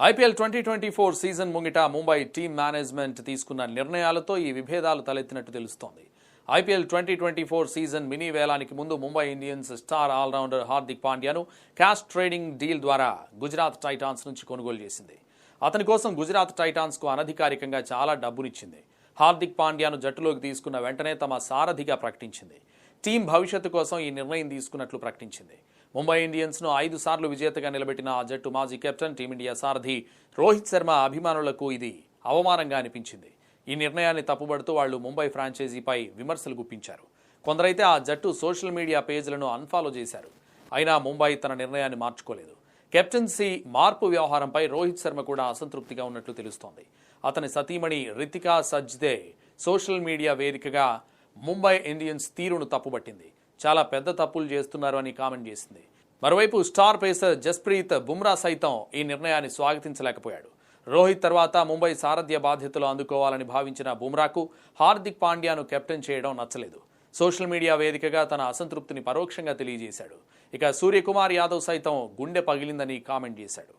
IPL 2024 season ముంగిట Mumbai team management తీసుకున్న నిర్ణయాలతో ఈ విభేదాలు తలెత్తినట్టు తెలుస్తోంది. ఐపీఎల్ 2024 సీజన్ మినీ వేలానికి ముందు Mumbai Indians star all rounder Hardik పాండ్యాను క్యాష్ ట్రేడింగ్ డీల్ ద్వారా గుజరాత్ టైటాన్స్ నుంచి కొనుగోలు చేసింది. అతని కోసం గుజరాత్ టైటాన్స్కు అనధికారికంగా చాలా డబ్బునిచ్చింది. హార్దిక్ పాండ్యాను జట్టులోకి తీసుకున్న వెంటనే తమ సారథిగా ప్రకటించింది. టీం భవిష్యత్తు కోసం ఈ నిర్ణయం తీసుకున్నట్లు ప్రకటించింది. ముంబై ఇండియన్స్ను 5 సార్లు విజేతగా నిలబెట్టిన ఆ జట్టు మాజీ కెప్టెన్ టీమిండియా సారథి రోహిత్ శర్మ అభిమానులకు ఇది అవమానంగా అనిపించింది. ఈ నిర్ణయాన్ని తప్పుబడుతూ వాళ్లు ముంబై ఫ్రాంచైజీపై విమర్శలు గుప్పించారు. కొందరైతే ఆ జట్టు సోషల్ మీడియా పేజీలను అన్ఫాలో చేశారు. అయినా ముంబై తన నిర్ణయాన్ని మార్చుకోలేదు. కెప్టెన్సీ మార్పు వ్యవహారంపై రోహిత్ శర్మ కూడా అసంతృప్తిగా ఉన్నట్లు తెలుస్తోంది. అతని సతీమణి రితికా సజ్దే సోషల్ మీడియా వేదికగా ముంబై ఇండియన్స్ తీరును తప్పుబట్టింది. చాలా పెద్ద తప్పులు చేస్తున్నారు అని కామెంట్ చేసింది. మరోవైపు స్టార్ పేసర్ జస్ప్రీత్ బుమ్రా సైతం ఈ నిర్ణయాన్ని స్వాగతించలేకపోయాడు. రోహిత్ తర్వాత ముంబై సారథ్య బాధ్యతలు అందుకోవాలని భావించిన బుమ్రాకు హార్దిక్ పాండ్యాను కెప్టెన్ చేయడం నచ్చలేదు. సోషల్ మీడియా వేదికగా తన అసంతృప్తిని పరోక్షంగా తెలియజేశాడు. ఇక సూర్యకుమార్ యాదవ్ సైతం గుండె పగిలిందని కామెంట్ చేశాడు.